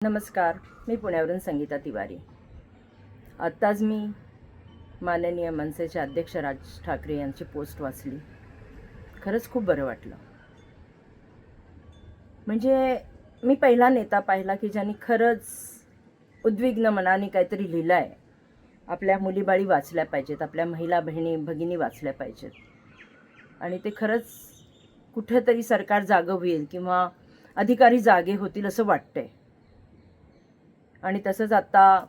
नमस्कार, मी पुण्यावरून संगीता तिवारी. आत्ताच मी माननीय मनसेचे अध्यक्ष राज ठाकरे यांची पोस्ट वाचली. खरंच खूप बरं वाटलं. म्हणजे मी पहिला नेता पाहिला की ज्यांनी खरंच उद्विग्न मनाने काहीतरी लिहिलं आहे. आपल्या मुलीबाळी वाचल्या पाहिजेत, आपल्या महिला भगिनी वाचल्या पाहिजेत, आणि ते खरंच कुठेतरी सरकार जागं होईल किंवा अधिकारी जागे होतील असं वाटतंय. आणि तसंच आता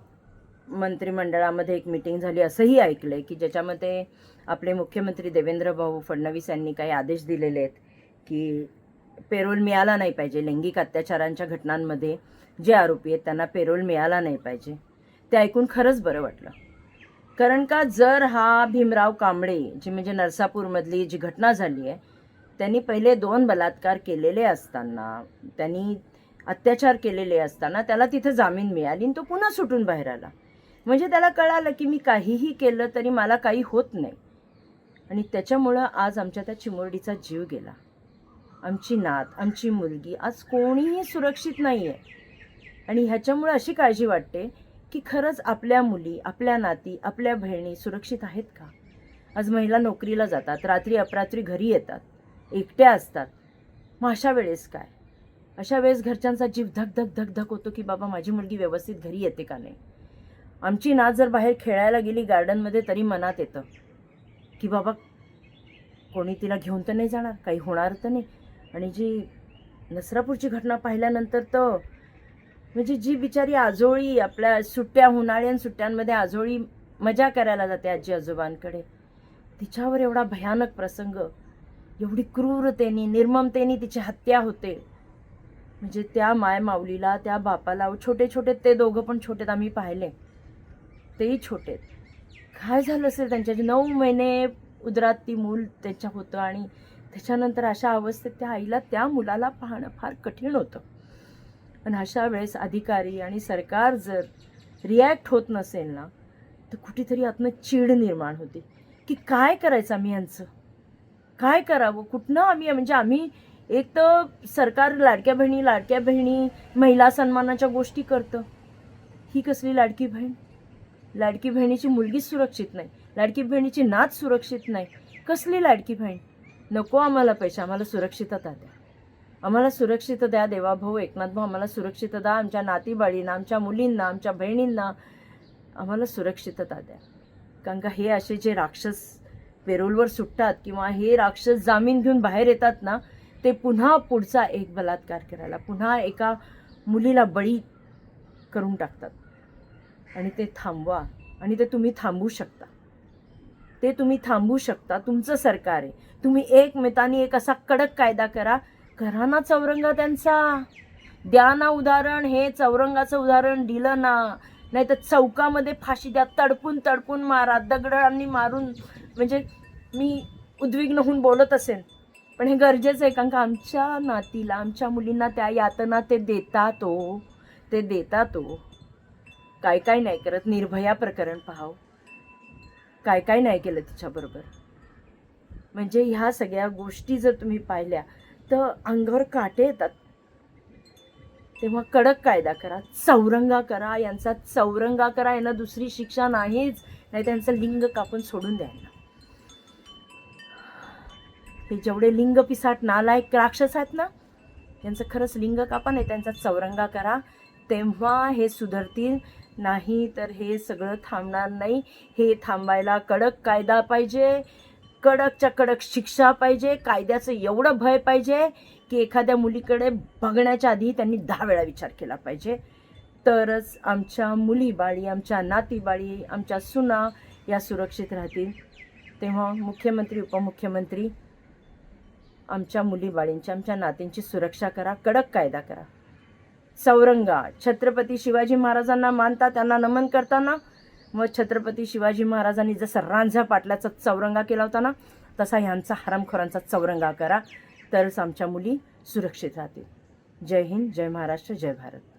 मंत्रिमंडळामध्ये एक मीटिंग झाली असंही ऐकलंय की ज्याच्यामध्ये आपले मुख्यमंत्री देवेंद्र भाऊ फडणवीस यांनी काही आदेश दिलेले आहेत की पेरोल मिळाला नाही पाहिजे. लैंगिक अत्याचारांच्या घटनांमध्ये जे आरोपी आहेत त्यांना पेरोल मिळाला नाही पाहिजे. ते ऐकून खरंच बरं वाटलं. कारण का जर हा भीमराव कांबळे जी म्हणजे नरसापूरमधली जी घटना झाली आहे, त्यांनी पहिले 2 बलात्कार केलेले असताना, त्यांनी अत्याचार केलेले असताना त्याला तिथे जामीन मिळाली आणि तो पुन्हा सुटून बाहेर आला. म्हणजे त्याला कळालं की मी काहीही केलं तरी मला काही होत नाही. आणि त्याच्यामुळं आज आमच्या त्या चिमुरडीचा जीव गेला. आमची नात, आमची मुलगी आज कोणीही सुरक्षित नाही आहे. आणि ह्याच्यामुळे अशी काळजी वाटते की खरंच आपल्या मुली, आपल्या नाती, आपल्या बहिणी सुरक्षित आहेत का? आज महिला नोकरीला जातात, रात्री अपरात्री घरी येतात, एकट्या असतात. मग अशा वेळेस काय? अशा वेळेस घरच्यांचा जीव धक धक धक धक होतो की बाबा माझी मुलगी व्यवस्थित घरी येते का नाही. आमची नात जर बाहेर खेळायला गेली गार्डनमध्ये तरी मनात येतं की बाबा कोणी तिला घेऊन तर नाही जाणार, काही होणार तर नाही. आणि जी नसरापूरची घटना पाहिल्यानंतर तर म्हणजे जी बिचारी आजोळी आपल्या सुट्ट्या, उन्हाळ्यान सुट्ट्यांमध्ये आजोळी मजा करायला जाते आजी आजोबांकडे, तिच्यावर एवढा भयानक प्रसंग, एवढी क्रूरतेने, निर्ममतेने तिची हत्या होते. म्हणजे त्या मायमाऊलीला, त्या बापाला, छोटे छोटे ते दोघं पण छोटेत, आम्ही पाहिले तेही छोटेत. काय झालं असेल त्यांच्या 9 महिने उदरात ती मूल त्याच्या होतं आणि त्याच्यानंतर अशा अवस्थेत त्या आईला त्या मुलाला पाहणं फार कठीण होतं. आणि अशा वेळेस अधिकारी आणि सरकार जर रिॲक्ट होत नसेल ना, तर कुठेतरी आतनं चीड निर्माण होते की काय करायचं आम्ही यांचं, काय करावं, कुठनं आम्ही, म्हणजे आम्ही एक तर सरकार लाडक्या बहिणी महिला सन्मानाच्या गोष्टी करतं. ही कसली लाडकी बहीण? लाडकी बहिणीची मुलगी सुरक्षित नाही, लाडकी बहिणीची नात सुरक्षित नाही. कसली लाडकी बहीण? नको आम्हाला पैसे, आम्हाला सुरक्षितता द्या. आम्हाला सुरक्षितता द्या देवाभाऊ, एकनाथ भाऊ, आम्हाला सुरक्षितता द्या. आमच्या नातीबाळींना, आमच्या मुलींना, आमच्या बहिणींना आम्हाला सुरक्षितता द्या. कारण का हे असे जे राक्षस पेरोलवर सुटतात किंवा हे राक्षस जामीन घेऊन बाहेर येतात ना, ते पुन्हा पुढचा एक बलात्कार करायला, पुन्हा एका मुलीला बळी करून टाकतात. आणि ते थांबवा. आणि ते तुम्ही थांबवू शकता. ते तुम्ही थांबवू शकता. तुमचं सरकार आहे. तुम्ही एकमेकांनी एक असा कडक कायदा करा. करा ना चौरंगा त्यांचा, द्या ना उदाहरण. हे चौरंगाचं उदाहरण दिलं ना, नाही तर चौकामध्ये फाशी द्या. तडपून तडपून मारा, दगडांनी मारून. म्हणजे मी उद्विग्न होऊन बोलत असेल, पण हे गरजेचं आहे. कारण का आमच्या नातीला, आमच्या मुलींना त्या यातना ते देतात हो. काय काय नाही करत. निर्भया प्रकरण पाहाव, काय काय नाही केलं तिच्याबरोबर. म्हणजे ह्या सगळ्या गोष्टी जर तुम्ही पाहिल्या तर अंगावर काटे येतात. तेव्हा कडक कायदा करा, चौरंगा करा. यांचा चौरंगा करा. यांना दुसरी शिक्षा नाहीच. नाही त्यांचं लिंग कापून सोडून द्यायला. हे जेवढे लिंग पिसाट नालायक राक्षस आहेत ना, यांचं खरंच लिंग कापा, नाही त्यांचा चौरंगा करा. तेव्हा हे सुधरतील. नाही तर हे सगळं थांबणार नाही. हे थांबायला कडक कायदा पाहिजे, कडकच्या कडक शिक्षा पाहिजे. कायद्याचं एवढं भय पाहिजे की एखाद्या मुलीकडे बघण्याच्या आधी त्यांनी 10 वेळा विचार केला पाहिजे. तरच आमच्या मुलीबाळी, आमच्या नातीबाळी, आमच्या सुना या सुरक्षित राहतील. तेव्हा मुख्यमंत्री, उपमुख्यमंत्री आमच्या मुलीबाळींची, आमच्या नातींची सुरक्षा करा. कडक कायदा करा. चौरंगा. छत्रपती शिवाजी महाराजांना मानता, त्यांना नमन करताना मग छत्रपती शिवाजी महाराजांनी जसं रांझा पाटलाचा चौरंगा केला होता ना, तसा ह्यांचा हरामखोरांचा चौरंगा करा. तरच आमच्या मुली सुरक्षित राहतील. जय हिंद, जय महाराष्ट्र, जय भारत.